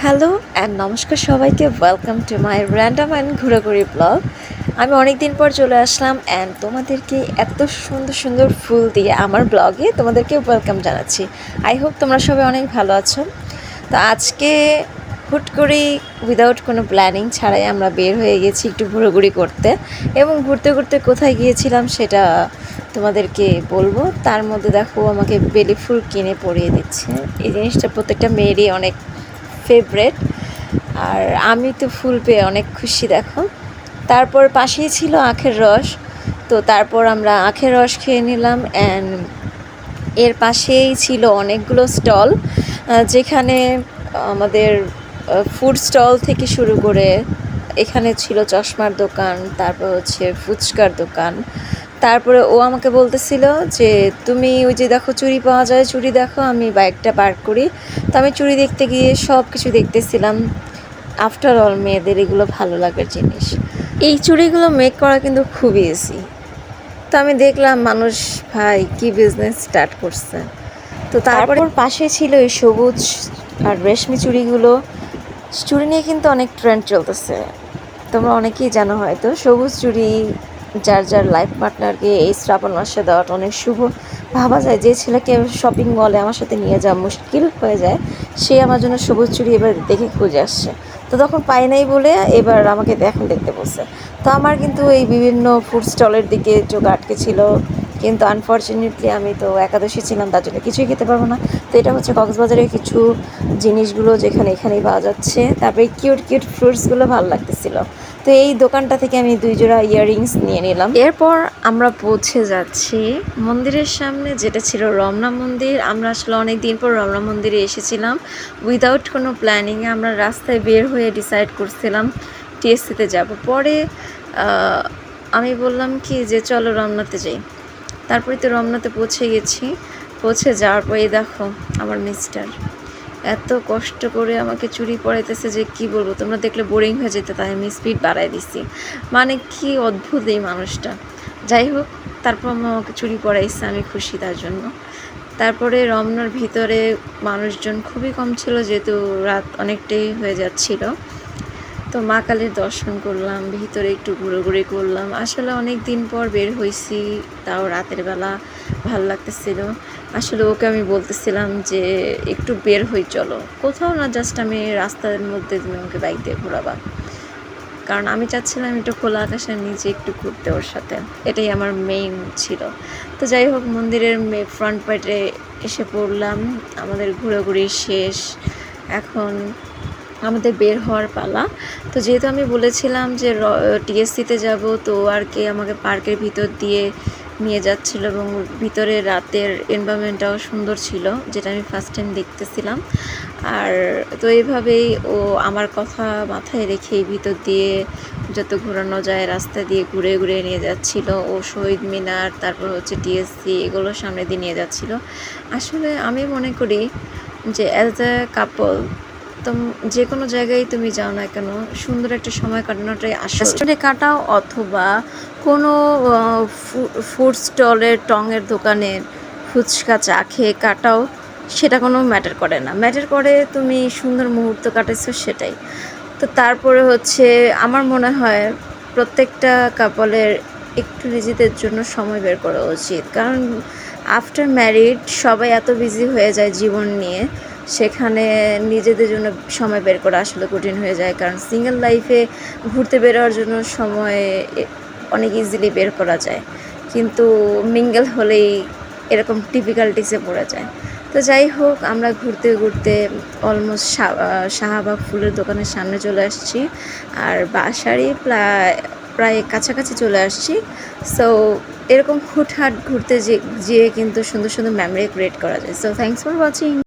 Hello and নমস্কার সবাইকে, welcome to my random and ঘোরাঘুরি ব্লগ। আমি অনেক দিন পর চলে আসলাম অ্যান্ড তোমাদেরকে এত সুন্দর সুন্দর ফুল দিয়ে আমার ব্লগে তোমাদেরকে ওয়েলকাম জানাচ্ছি। আই হোপ তোমরা সবাই অনেক ভালো আছো। তো আজকে হুট করেই উইদাউট কোনো প্ল্যানিং ছাড়াই আমরা বের হয়ে গেছি একটু ঘোরাঘুরি করতে, এবং ঘুরতে ঘুরতে কোথায় গিয়েছিলাম সেটা তোমাদেরকে বলবো। তার মধ্যে দেখো আমাকে বেলি ফুল কিনে পরিয়ে দিচ্ছে। এই জিনিসটা প্রত্যেকটা মেয়েরই অনেক ফেভারেট, আর আমি তো ফুল পেয়ে অনেক খুশি। দেখো, তারপর পাশেই ছিল আখের রস, তো তারপর আমরা আখের রস খেয়ে নিলাম। অ্যান্ড এর পাশেই ছিল অনেকগুলো স্টল, যেখানে আমাদের ফুড স্টল থেকে শুরু করে এখানে ছিল চশমার দোকান, তারপর হচ্ছে ফুচকার দোকান। তারপরে ও আমাকে বলতেছিল যে তুমি ওই যে দেখো চুড়ি পাওয়া যায়, চুড়ি দেখো। আমি বাইকটা পার্ক করি, তো আমি চুড়ি দেখতে গিয়ে সব কিছু দেখতেছিলাম। আফটার অল মেয়েদের এগুলো ভালো লাগার জিনিস। এই চুড়িগুলো মেক করা কিন্তু খুবই ইজি। তো আমি দেখলাম মানুষ ভাই কি বিজনেস স্টার্ট করছে। তো তারপর পাশে ছিল এই সবুজ আর রেশমি চুড়িগুলো। চুড়ি নিয়ে কিন্তু অনেক ট্রেন্ড চলতেছে, তোমরা অনেকেই জানো হয়তো। সবুজ চুড়ি যার যার লাইফ পার্টনারকে এই শ্রাবণ মাসে দেওয়াটা অনেক শুভ ভাবা যায়। যে ছেলেকে শপিং মলে আমার সাথে নিয়ে যাওয়া মুশকিল হয়ে যায়, সে আমার জন্য সবুজ চুড়ি এবার দেখে খুঁজে আসছে। তো তখন পাই নাই বলে এবার আমাকে এখন দেখতে বলছে। তো আমার কিন্তু এই বিভিন্ন ফুড স্টলের দিকে চোখ আটকে ছিল, কিন্তু আনফর্চুনেটলি আমি তো একাদশী ছিলাম, তার জন্য কিছুই খেতে পারবো না। তো এটা হচ্ছে কক্সবাজারের কিছু জিনিসগুলো যেখানে এখানেই পাওয়া যাচ্ছে। তারপরে কিউট কিউট ফ্রুটসগুলো ভালো লাগতেছিল। তো এই দোকানটা থেকে আমি 2 জোড়া ইয়াররিংস নিয়ে নিলাম। এরপর আমরা পৌঁছে যাচ্ছি মন্দিরের সামনে, যেটা ছিল রমনা মন্দির। আমরা আসলে অনেক দিন পর রমনা মন্দিরে এসেছিলাম উইদাউট কোনো প্ল্যানিংয়ে। আমরা রাস্তায় বের হয়ে ডিসাইড করছিলাম টিএসসিতে যাব। পরে আমি বললাম কি যে চলো রমনাতে যাই। তারপরে তো রমনাতে পৌঁছে গেছি। পৌঁছে যাওয়ার পরে দেখো আমার মিস্টার এত কষ্ট করে আমাকে চুড়ি পরাইতেছে যে কি বলবো, তোমরা দেখলে বোরিং হয়ে যেতে, তাই আমি স্পিড বাড়াই দিছি। মানে কি অদ্ভুত এই মানুষটা। যাই হোক, তারপর আমাকে চুড়ি পরাইছে, আমি খুশি তার জন্য। তারপরে রমনার ভিতরে মানুষজন খুবই কম ছিল, যেহেতু রাত অনেকটাই হয়ে যাচ্ছিল। তো মা কালীর দর্শন করলাম, ভিতরে একটু ঘুরোঘুরি করলাম। আসলে অনেক দিন পর বের হয়েছি, তাও রাতের বেলা ভাল লাগতেছিল। আসলে ওকে আমি বলতেছিলাম যে একটু বের হই, চলো কোথাও না, জাস্ট আমি রাস্তার মধ্যে তুমি আমাকে বাইক দিয়ে ঘোরাবা। কারণ আমি চাচ্ছিলাম একটু খোলা আকাশের নিচে একটু ঘুরতে ওর সাথে, এটাই আমার মেইন ছিল। তো যাই হোক, মন্দিরের ফ্রন্ট পার্টে এসে পড়লাম। আমাদের ঘোরাঘুরি শেষ, এখন আমাদের বের হওয়ার পালা। তো যেহেতু আমি বলেছিলাম যে টিএসসিতে যাব, তো আর কি আমাকে পার্কের ভিতর দিয়ে নিয়ে যাচ্ছিলো, এবং ভিতরে রাতের এনভায়রনমেন্টটাও সুন্দর ছিল, যেটা আমি ফার্স্ট টাইম দেখতেছিলাম। আর তো এইভাবেই ও আমার কথা মাথায় রেখেই ভিতর দিয়ে যত ঘোরানো যায় রাস্তা দিয়ে ঘুরে ঘুরে নিয়ে যাচ্ছিল। ও শহীদ মিনার, তারপর হচ্ছে টিএসসি, এগুলো সামনে দিয়ে নিয়ে যাচ্ছিল। আসলে আমি মনে করি যে অ্যাজ এ কাপল, তো যে কোনো জায়গায় তুমি যাও না কেন, সুন্দর একটা সময় কাটানোটাই আসল। রেস্টুরেন্টে কাটাও অথবা কোনো ফুড স্টলের টঙের দোকানে ফুচকা চা খেয়ে কাটাও, সেটা কোনো ম্যাটার করে না। ম্যাটার করে তুমি সুন্দর মুহূর্ত কাটাইছো সেটাই। তো তারপরে হচ্ছে আমার মনে হয় প্রত্যেকটা কাপলের একটু নিজেদের জন্য সময় বের করা উচিত। কারণ আফটার ম্যারিড সবাই এত বিজি হয়ে যায় জীবন নিয়ে, সেখানে নিজেদের জন্য সময় বের করা আসলে কঠিন হয়ে যায়। কারণ সিঙ্গেল লাইফে ঘুরতে বেরোয়ার জন্য সময় অনেক ইজিলি বের করা যায়, কিন্তু মিঙ্গেল হলেই এরকম ডিফিকাল্টিসে পড়ে যায়। তো যাই হোক, আমরা ঘুরতে ঘুরতে অলমোস্ট শাহবাগ ফুলের দোকানের সামনে চলে আসছি, আর বাসারই প্রায় কাছাকাছি চলে আসছি। সো এরকম হুটহাট ঘুরতে যেয়ে কিন্তু সুন্দর সুন্দর মেমোরি ক্রিয়েট করা যায়। So thanks for watching.